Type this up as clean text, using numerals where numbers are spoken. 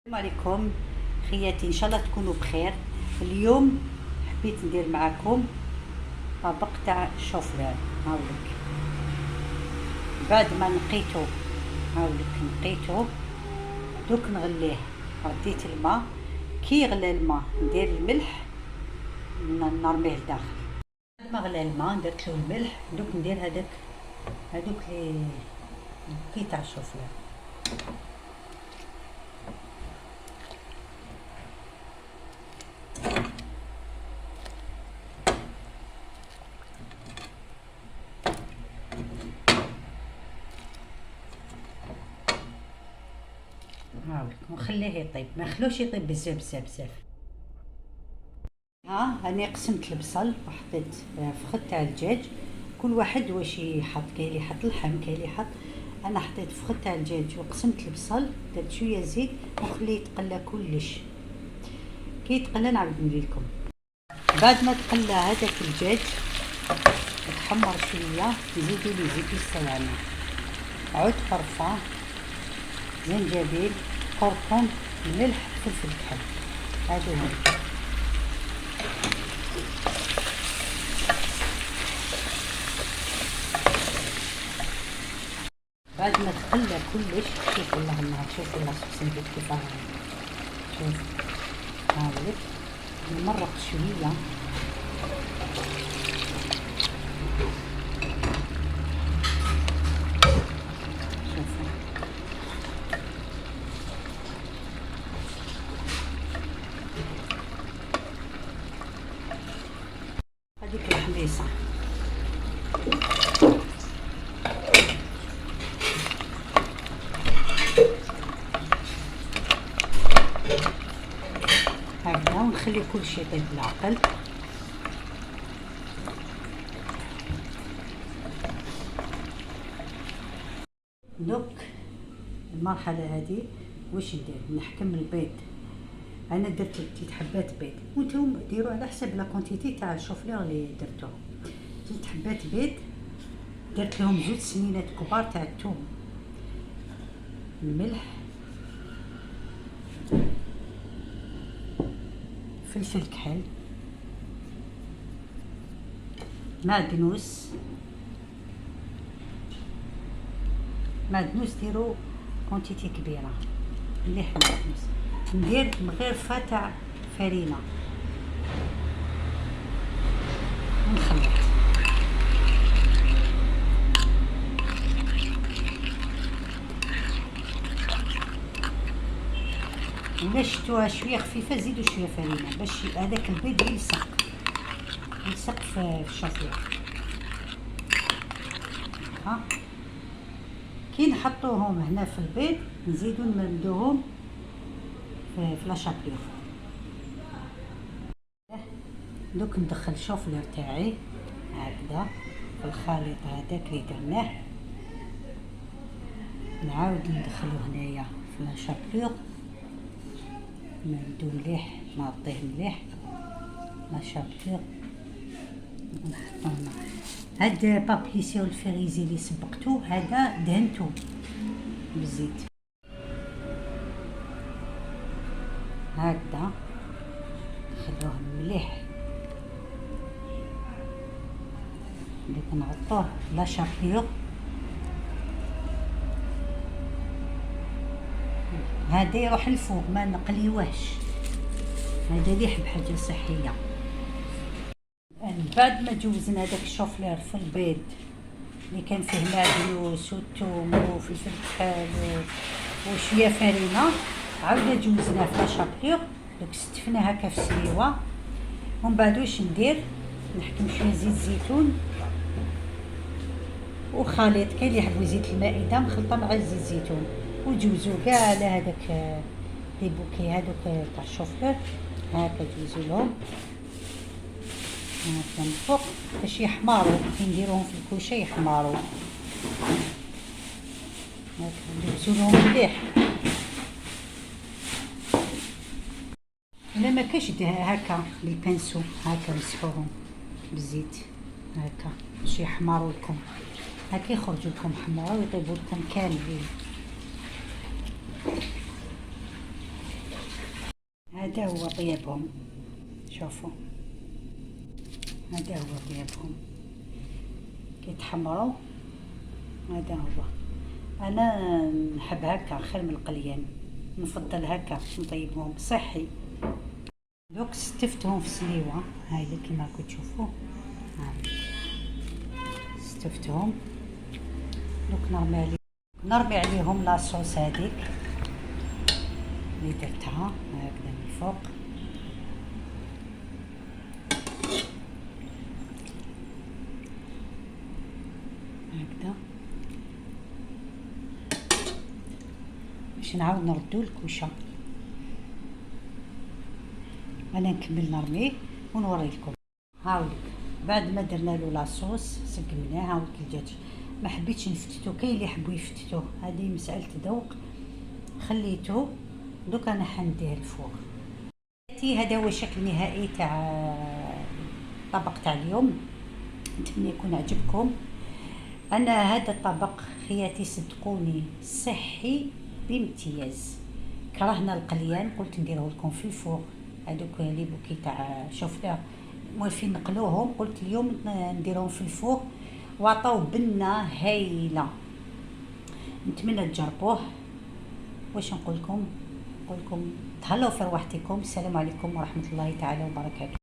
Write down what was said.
السلام عليكم خياتي، ان شاء الله تكونوا بخير. اليوم حبيت ندير معكم طبق تاع الشوفلير. هاولك بعد ما نقيتو، دوك نغليه. رديت الماء، كي يغلى الماء ندير الملح نرميه لداخل. بعد ما غلى الماء درت له الملح، دوك ندير هذوك لي كي تاع الشوفلير. هاولك ونخليه يطيب، ما نخلوش يطيب بزاف. هاني قسمت البصل وحطيت فخذ تاع الدجاج. كل واحد واش يحط، كاين اللي يحط اللحم، كاين اللي يحط. انا حطيت فخذ تاع الدجاج وقسمت البصل، درت شويه زيت ونخليه يتقلى كلش. كي يتقلى نعاود نوريلكم. بعد ما تقلى هذاك الدجاج يتحمر شويه، نزيدو ليه زيت الصواني، عود قرفه، زنجبيل، كركم، ملح، فلفل كحل. هادو هما. بعد ما تقلى كلش، شوف والله النهار، شوف والله سبسنتي كيف راهي. شوف هاولك نمرق شويه. شوفوا هذيك الحليصه. هكذا ونخلي كل شيء يطيب بالعقل. دوك المرحله هذه واش ندير؟ نحكم البيض. انا درت 3 حبات بيض، وانتم ديروا على حسب لا كونتيتي تاع الشوفلير اللي درتوه. 3 حبات بيض، درت لهم 2 سنينات كبار تاع الثوم، الملح، فلفل كحل، معدنوس. ديروا كونتيتي كبيره، مليح معدنوس. ندير مغرفه تاع فرينه ونخلط. الا شفتوها شويه خفيفه زيدوا شويه فرينه باش هذاك البيض يلصق في الشوفلير. كي نحطوهم هنا في البيض نزيدو نمدوهم في لاشابليغ. دوك ندخل الشوفلير تاعي هكذا في الخليط هذاك اللي درناه، نعاود ندخلو هنايا في لاشابليغ، نمدو مليح، نعطيه مليح لاشابليغ، ونحطو هاد بابليسيو الفريزي اللي سبقتو هذا دهنتو بالزيت هكذا، نخلوه مليح. دوك نعطوه لاشابليغ. هذا يروح الفوق ما نقليوهش، هذا اللي يحب حاجه صحيه. بعد ما جوزنا هذاك الشوفلير في البيض اللي كان فيه معدنوس والثوم وفلفل كحل وشويه فرينه، عاودنا جوزناه في لاشابليغ. دوك ستفناه هكا في السليوه، ومن بعد واش ندير؟ نحكم شويه زيت زيتون وخليط. كاين اللي يحبوا زيت المائده مخلطه مع زيت الزيتون، وجوزو كاع على هذاك لي بوكي هذوك تاع الشوفلير. هكا جوزو لهم هكا من فوق باش يحمروا، كي نديروهم في الكوشه يحمروا. هكا ندوزو لهم مليح. الا ما كاش هكا بالبانسو هكا مسحوهم بالزيت هكا باش يحمروا لكم، هكا يخرجوا لكم حمرا ويطيبوا لكم كاملين. هذا هو طيابهم، شوفوا هذا هو طيابهم كيتحمروا. هذا هو، انا نحب هكا خير من القليان، نفضل هكا نطيبهم صحي. دوك ستفتهم في سليوه هاي كيما راكم تشوفوا، ستفتهم. دوك نرمي عليهم لاصوص هذيك اللي درتها هكذا من الفوق. هكذا باش نعاود نردو الكوشه. انا نكمل نرميه ونوريلكم. هاولك بعد ما درنا له لاصوص سقمناه. هاولك الدجاج ما حبيتش نفتتو، كاين اللي يحبوا يفتتوه، هذه مساله ذوق. خليته دوك انا حنديه الفوق. هذا هو الشكل النهائي تاع الطبق تاع اليوم، نتمنى يكون عجبكم. انا هذا الطبق خياتي صدقوني صحي بامتياز. كرهنا القليان، قلت نديره لكم في الفوق. هذوك لي بوكي تاع شوفنا موالفين نقلوهم، قلت اليوم نديرهم في الفوق وعطاو بنه هايله. نتمنى تجربوه. واش نقول لكم تهلاو في رواحتكم. السلام عليكم ورحمه الله تعالى وبركاته.